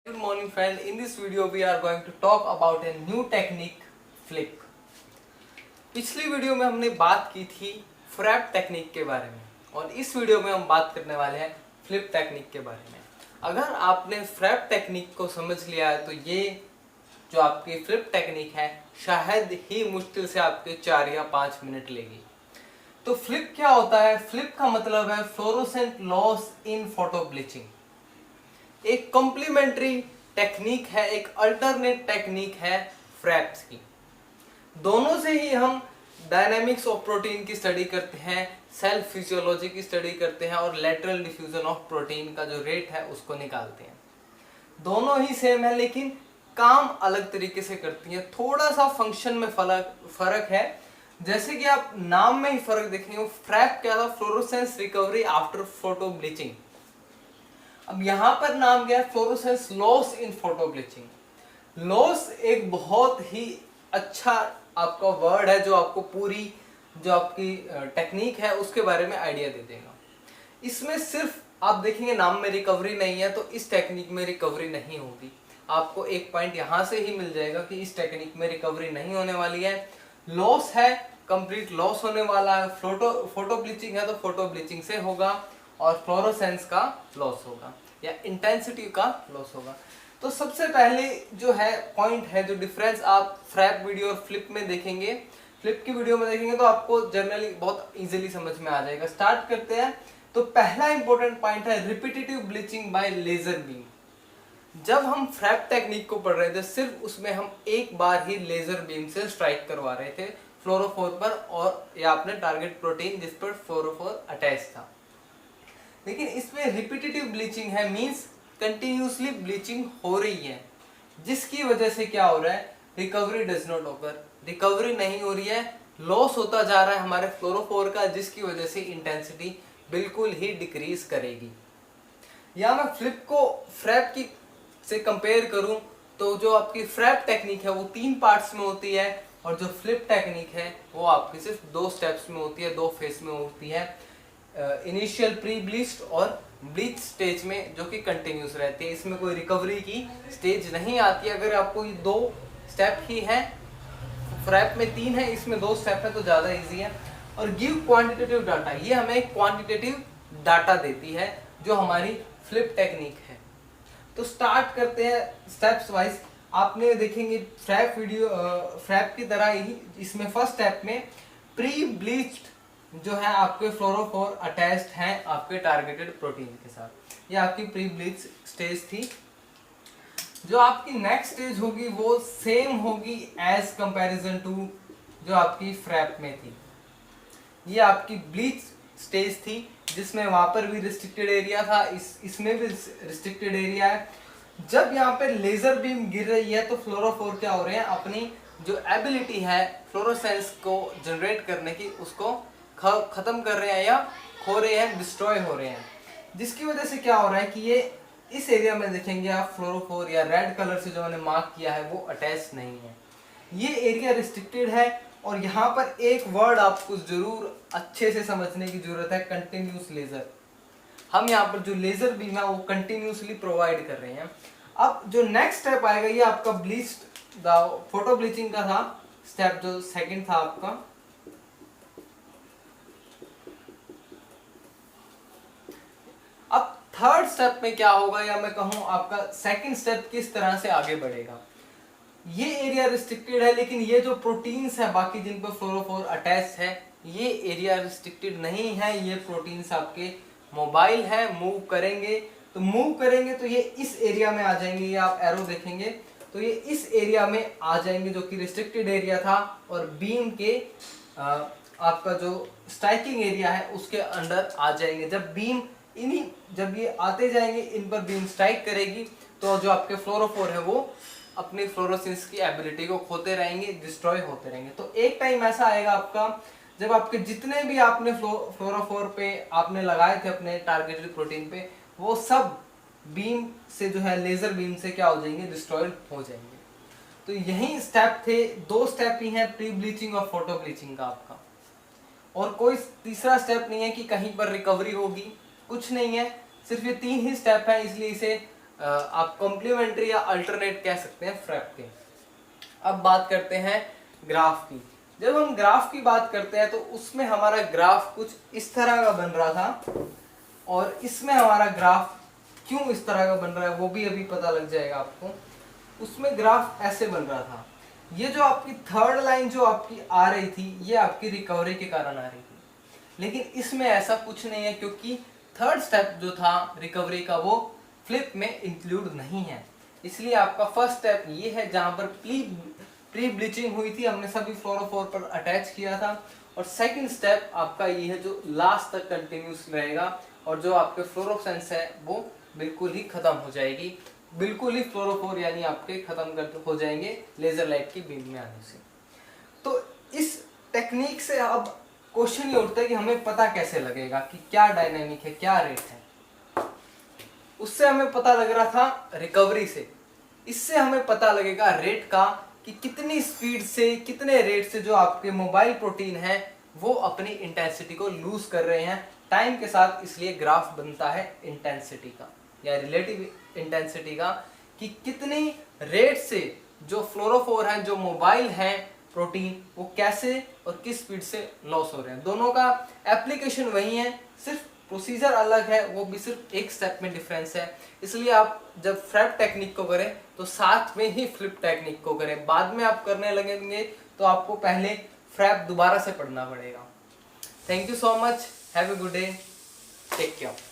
Good morning friend. In this video we are going to talk about a new technique, flip. पिछली video में हमने बात की थी फ्रैप टेक्निक के बारे में और इस वीडियो में हम बात करने वाले हैं फ्लिप टेक्निक के बारे में। अगर आपने फ्रैप टेक्निक को समझ लिया है तो ये जो आपकी फ्लिप टेक्निक है शायद ही मुश्किल से आपके 4 या 5 मिनट लेगी। तो फ्लिप क्या होता है? फ्लिप का मतलब है fluorescent loss in photo bleaching. एक कॉम्प्लीमेंट्री टेक्निक है, एक अल्टरनेट टेक्निक है फ्रैप्स की। दोनों से ही हम डायनामिक्स ऑफ प्रोटीन की स्टडी करते हैं, सेल फिजियोलॉजी की स्टडी करते हैं और लेटरल डिफ्यूजन ऑफ प्रोटीन का जो रेट है उसको निकालते हैं। दोनों ही सेम है लेकिन काम अलग तरीके से करती हैं। थोड़ा सा फंक्शन में फर्क है, जैसे कि आप नाम में ही फर्क देखेंगे। फ्रैप क्या था? Fluorescence recovery after photo bleaching. अब यहां पर नाम क्या है? Fluorescence loss in photo bleaching. Loss एक बहुत ही अच्छा आपका वर्ड है जो आपको पूरी जो आपकी टेक्निक है उसके बारे में आइडिया दे देगा। इसमें सिर्फ आप देखेंगे नाम में रिकवरी नहीं है तो इस टेक्निक में रिकवरी नहीं होगी। आपको एक पॉइंट यहां से ही मिल जाएगा कि इस टेक्निक में रिकवरी नहीं होने वाली है। लॉस है, कंप्लीट लॉस होने वाला है। फोटो ब्लीचिंग है तो फोटो ब्लीचिंग से होगा और फ्लोरोसेंस का लॉस होगा या इंटेंसिटी का लॉस होगा। तो सबसे पहले जो है पॉइंट है, जो डिफरेंस आप फ्रैप वीडियो और फ्लिप में देखेंगे, फ्लिप की वीडियो में देखेंगे तो आपको जनरली बहुत इजीली समझ में आ जाएगा। स्टार्ट करते हैं। तो पहला इंपॉर्टेंट पॉइंट है repetitive bleaching by laser beam. जब हम फ्रैप टेक्निक को पढ़ रहे थे सिर्फ उसमें हम एक बार ही लेजर बीम से स्ट्राइक करवा रहे थे फ्लोरोफोर पर और या अपने टारगेट प्रोटीन जिस पर फ्लोरोफोर अटैच था। लेकिन इसमें रिपीटेटिव ब्लीचिंग है, मींस कंटिन्यूसली ब्लीचिंग हो रही है, जिसकी वजह से क्या हो रहा है? Recovery does not occur. Recovery नहीं हो रही है, लॉस होता जा रहा है हमारे फ्लोरोफोर का, जिसकी वजह से इंटेंसिटी बिल्कुल ही डिक्रीज करेगी। या मैं फ्लिप को फ्रैप की से कंपेयर करूं तो जो आपकी फ्रैप टेक्निक है वो 3 पार्ट्स में होती है और जो फ्लिप टेक्निक है वो आपकी सिर्फ 2 स्टेप्स में होती है, 2 फेज में होती है। इनिशियल प्री ब्लीच्ड और ब्लीच स्टेज में, जो कि कंटिन्यूस रहती है। इसमें कोई रिकवरी की स्टेज नहीं आती। अगर आपको ये 2 स्टेप ही है, फ्रैप में 3 है, इसमें 2 स्टेप है तो ज्यादा इजी है। और गिव क्वांटिटेटिव डाटा, ये हमें क्वांटिटेटिव डाटा देती है जो हमारी फ्लिप टेक्निक है। तो स्टार्ट करते हैं स्टेप्स वाइज। आपने देखेंगे फ्रैप की तरह ही इसमें फर्स्ट स्टेप में प्री ब्लीच्ड जो है आपके फ्लोरोफोर अटैच्ड हैं आपके टारगेटेड प्रोटीन के साथ। ये आपकी प्री ब्लीच स्टेज थी। जो आपकी नेक्स्ट स्टेज होगी वो सेम होगी एज कंपैरिजन टू जो आपकी फ्रैप में थी। ये आपकी ब्लीच स्टेज थी जिसमें वहां पर भी रिस्ट्रिक्टेड एरिया था, इसमें भी रिस्ट्रिक्टेड एरिया है। जब यहाँ पे लेजर बीम गिर रही है तो फ्लोरोफोर क्या हो रहे हैं? अपनी जो एबिलिटी है फ्लोरोसेंस को जनरेट करने की उसको खत्म कर रहे हैं या खो रहे हैं, डिस्ट्रॉय हो रहे हैं। जिसकी वजह से क्या हो रहा है कि ये इस एरिया में देखेंगे आप फ्लोरोफोर या रेड कलर से जो मैंने मार्क किया है वो अटैच नहीं है। ये एरिया रिस्ट्रिक्टेड है। और यहाँ पर एक वर्ड आपको जरूर अच्छे से समझने की जरूरत है, कंटिन्यूस लेजर। हम यहाँ पर जो लेजर बीम है वो कंटिन्यूसली प्रोवाइड कर रहे हैं। अब जो नेक्स्ट स्टेप आएगा ये आपका ब्लीच्ड फोटो ब्लीचिंग का था स्टेप, जो सेकंड था आपका। अब थर्ड स्टेप में क्या होगा, या मैं कहूं आपका सेकंड स्टेप किस तरह से आगे बढ़ेगा। ये एरिया रिस्ट्रिक्टेड है लेकिन ये जो प्रोटीन्स है बाकी जिन पर फ्लोरोफोर अटैच है ये एरिया रिस्ट्रिक्टेड नहीं है। ये प्रोटीन्स आपके मोबाइल है, मूव करेंगे तो ये इस एरिया में आ जाएंगे। ये आप एरो देखेंगे तो ये इस एरिया में आ जाएंगे जो कि रिस्ट्रिक्टेड एरिया था और बीम के आपका जो स्ट्राइकिंग एरिया है उसके अंडर आ जाएंगे। जब ये आते जाएंगे इन पर बीम स्ट्राइक करेगी तो जो आपके फ्लोरोफोर है वो अपनी फ्लोरोसेंस की एबिलिटी को खोते रहेंगे, डिस्ट्रॉय होते रहेंगे। तो एक टाइम ऐसा आएगा आपका जब आपके जितने भी आपने फ्लोरोफोर पे आपने लगाए थे अपने टारगेटेड प्रोटीन पे, वो सब बीम से जो है लेजर बीम से क्या हो जाएंगे? डिस्ट्रॉयड हो जाएंगे। तो यही स्टेप थे, 2 स्टेप ही हैं प्री ब्लीचिंग और फोटो ब्लीचिंग का आपका, और कोई तीसरा स्टेप नहीं है कि कहीं पर रिकवरी होगी, कुछ नहीं है। सिर्फ ये 3 ही स्टेप है, इसलिए इसे आप कॉम्प्लीमेंट्री या अल्टरनेट कह सकते हैं फ्रैप के। अब बात करते हैं ग्राफ की। जब हम ग्राफ की बात करते हैं तो उसमें हमारा ग्राफ कुछ इस तरह का बन रहा था, और इसमें हमारा ग्राफ क्यों इस तरह का बन रहा है वो भी अभी पता लग जाएगा आपको। उसमें ग्राफ ऐसे बन रहा था, ये जो आपकी थर्ड लाइन जो आपकी आ रही थी ये आपकी रिकवरी के कारण आ रही थी, लेकिन इसमें ऐसा कुछ नहीं है क्योंकि थर्ड स्टेप जो था रिकवरी का वो फ्लिप में इंक्लूड नहीं है। इसलिए आपका फर्स्ट स्टेप ये है जहां पर प्री ब्लीचिंग हुई थी, हमने सभी फ्लोरोफोर पर अटैच किया था, और सेकंड स्टेप आपका ये है जो लास्ट तक कंटिन्यूस रहेगा, और जो आपके फ्लोरोसेंस है वो बिल्कुल ही खत्म हो जाएगी, बिल्कुल ही फ्लोरोफोर यानी आपके खत्म कर हो जाएंगे लेजर लाइट की बीम में आने से। तो इस टेक्निक से अब क्वेश्चन ये उठता है कि हमें पता कैसे लगेगा कि क्या डायनामिक है क्या रेट है। उससे हमें पता लग रहा था रिकवरी से, इससे हमें पता लगेगा रेट का कि कितनी स्पीड से कितने रेट से जो आपके मोबाइल प्रोटीन है वो अपनी इंटेंसिटी को लूज कर रहे हैं टाइम के साथ। इसलिए ग्राफ बनता है इंटेंसिटी का या रिलेटिव इंटेंसिटी का, कि कितनी रेट से जो फ्लोरोफोर है जो मोबाइल है प्रोटीन वो कैसे और किस स्पीड से लॉस हो रहे हैं। दोनों का एप्लीकेशन वही है, सिर्फ प्रोसीजर अलग है, वो भी सिर्फ एक स्टेप में डिफरेंस है। इसलिए आप जब फ्रैप टेक्निक को करें तो साथ में ही फ्लिप टेक्निक को करें, बाद में आप करने लगेंगे तो आपको पहले फ्रैप दोबारा से पढ़ना पड़ेगा। Thank you so much, have a good day, take care.